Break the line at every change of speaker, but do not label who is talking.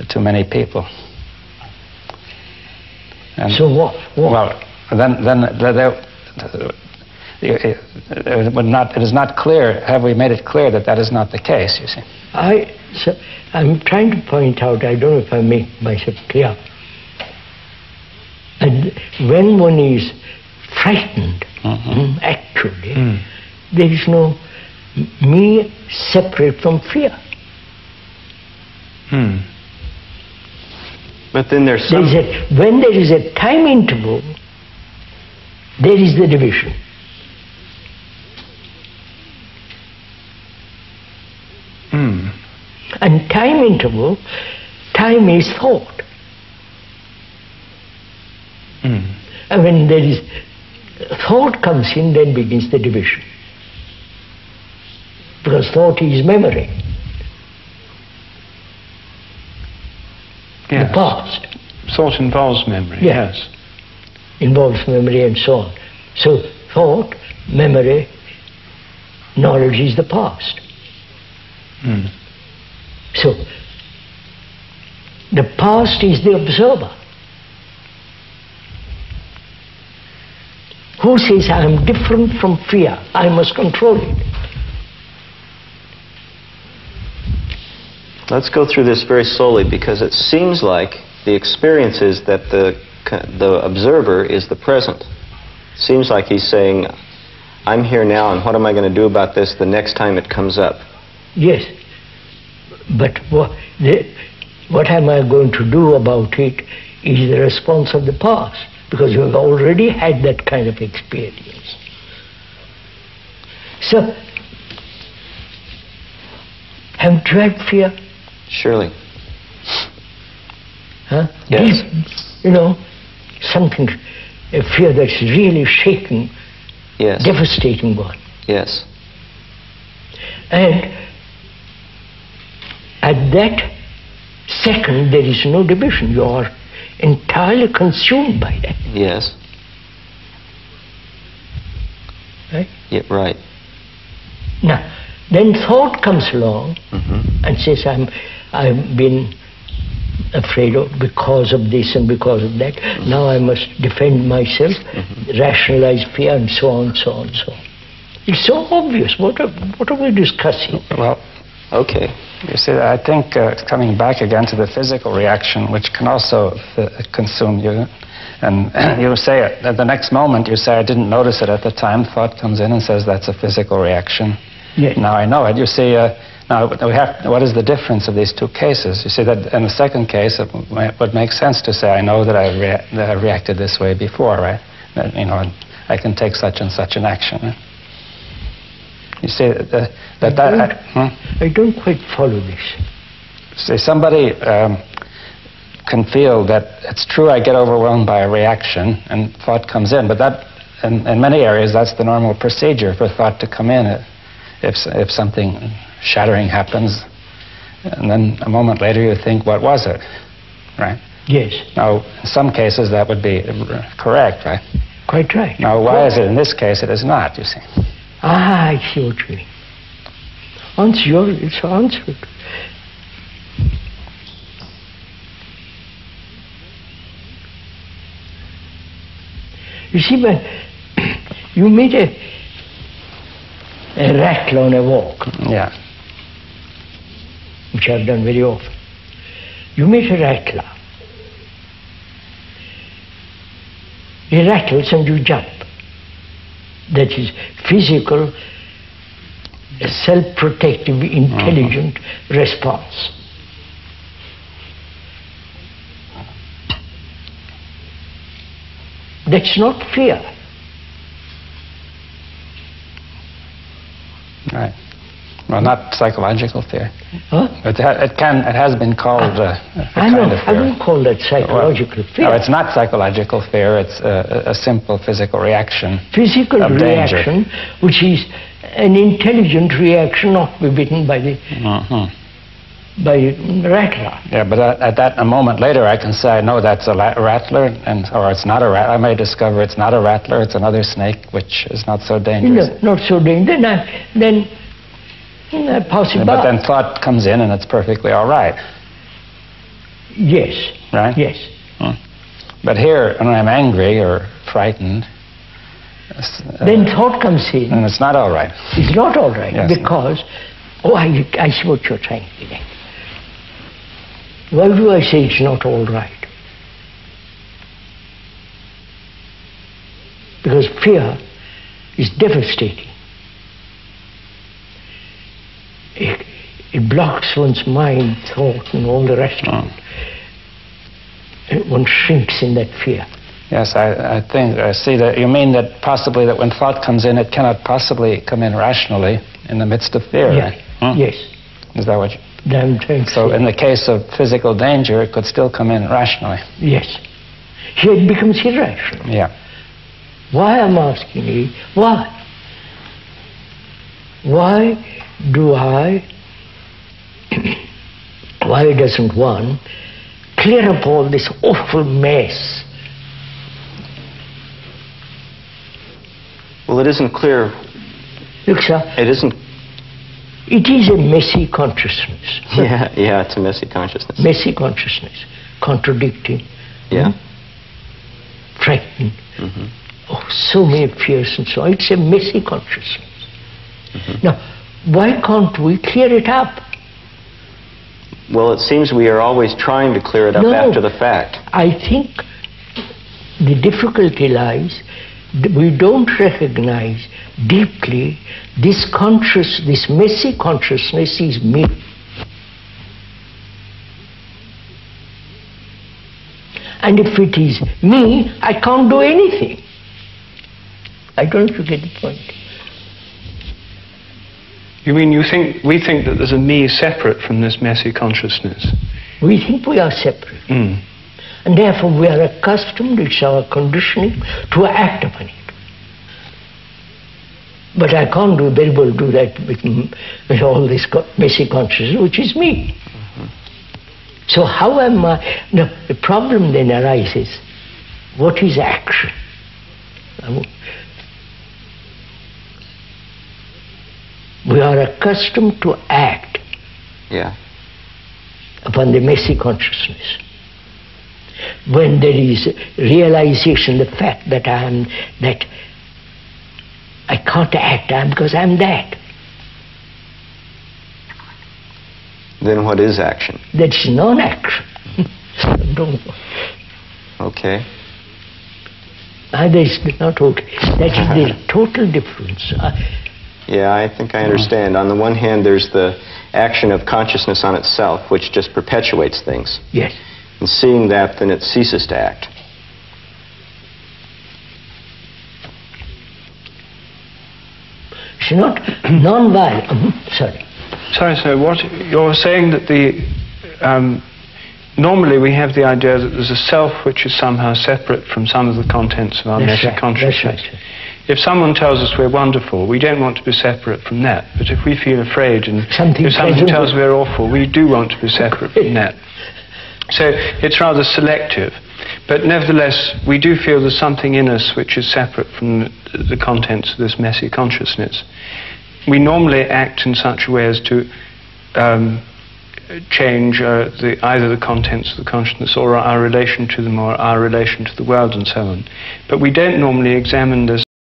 to many people. And
so what?
Well, then it is not clear. Have we made it clear that that is not the case? You see.
I'm trying to point out. I don't know if I make myself clear. And when one is frightened, actually, there is no me separate from fear.
But then there's some...
when there is a time interval, there is the division. And time interval, time is thought. And when there is thought comes in, then begins the division. Because thought is memory.
Yes.
The past.
Thought involves memory, yes.
Involves memory and so on. So thought, memory, knowledge is the past. So the past is the observer. Who says I am different from fear? I must control it.
Let's go through this very slowly, because it seems like the experience is that the observer is the present. Seems like he's saying, I'm here now, and what am I going to do about this the next time it comes up?
Yes, but what am I going to do about it is the response of the past, because you have already had that kind of experience. So, have you tried fear?
Surely.
Huh?
Yes.
You know, something, a fear that's really shaking,
yes,
devastating one.
Yes.
And at that second, there is no division. You are entirely consumed by that.
Yes.
Right?
Yeah, right.
Now, then thought comes along and says, I've been afraid of because of this and because of that. Now I must defend myself, rationalize fear, and so on, so on, so on. It's so obvious. What are we discussing?
Well,
okay.
You see, I think coming back again to the physical reaction, which can also consume you, and you say it, at the next moment you say, I didn't notice it at the time, thought comes in and says that's a physical reaction.
Yes.
Now I know it. You see, now what is the difference of these two cases? You see that in the second case, it would make sense to say, I know that I reacted this way before, right? That, you know, I can take such and such an action. Right? You see,
I don't quite follow this.
See, somebody can feel that it's true I get overwhelmed by a reaction and thought comes in, but that, in many areas, that's the normal procedure for thought to come in. If something shattering happens, and then a moment later you think, what was it? Right?
Yes.
Now, in some cases that would be correct, right?
Quite right.
Now, why is it in this case it is not, you see?
Ah, I see what you mean. It's answered. You see, when you meet a rattle on a walk,
yeah,
which I've done very often. You meet a rattler. He rattles and you jump. That is physical, self-protective, intelligent response. That's not fear.
Right. Well, not psychological fear.
Huh?
It has been called a
I know,
kind of fear.
I wouldn't call that psychological fear.
No, it's not psychological fear. It's a simple physical reaction.
Physical
of
reaction,
danger.
which is an intelligent reaction, not to be bitten by the rattler.
Yeah, but a moment later, I can say, no, that's a rattler, or it's not a rattler. I may discover it's not a rattler, it's another snake, which is not so dangerous.
No, not so dangerous. Then I pass it by.
But then thought comes in, and it's perfectly all right.
Yes.
Right?
Yes.
But here, when I'm angry or frightened,
then thought comes in.
and it's not all right.
It's not all right,
Yes.
because, I see what you're trying to get. Why do I say it's not all right? Because fear is devastating. It blocks one's mind, thought, and all the rest of it. And one shrinks in that fear.
Yes, I think, I see that you mean that possibly that when thought comes in, it cannot possibly come in rationally in the midst of fear.
Yeah.
Right?
Yes.
Is that what you...
I'm trying to
So
say.
in the case of physical danger, it could still come in rationally.
Yes. Here it becomes irrational.
Yeah.
Why I'm asking you, why? Why do why doesn't one clear up all this awful mess?
Well, it isn't clear.
Look, sir,
It isn't.
it is a messy consciousness.
Yeah, it's a messy consciousness.
Messy consciousness, contradicting,
Yeah.
frightened, so many fears and so on. It's a messy consciousness. Now, why can't we clear it up?
Well, it seems we are always trying to clear it up
No.
after the fact.
I think the difficulty lies that we don't recognize deeply this messy consciousness is me. And if it is me, I can't do anything. I don't know if you get the point.
You mean we think that there's a me separate from this messy consciousness?
We think we are separate.
Mm.
And therefore we are accustomed, it's our conditioning, to act upon it. But I can't very well do that with all this messy consciousness, which is me. So how am I... Now, the problem then arises, what is action? We are accustomed to act
Yeah.
upon the messy consciousness. When there is realization, the fact that I can't act because I'm that.
Then what is action?
That's non-action. Don't.
Okay.
That is not okay. That is the total difference.
Yeah, I think I understand. On the one hand, there's the action of consciousness on itself, which just perpetuates things.
Yes.
And seeing that, then it ceases to act.
It's not non-violent. Sorry.
Sorry, sir, what you're saying that normally we have the idea that there's a self which is somehow separate from some of the contents of our
That's
messy
right,
consciousness.
that's right.
If someone tells us we're wonderful, we don't want to be separate from that. But if we feel afraid and if somebody tells us we're awful, we do want to be separate from that. So it's rather selective. But nevertheless, we do feel there's something in us which is separate from the contents of this messy consciousness. We normally act in such a way as to change either the contents of the consciousness or our relation to them or our relation to the world and so on. But we don't normally examine this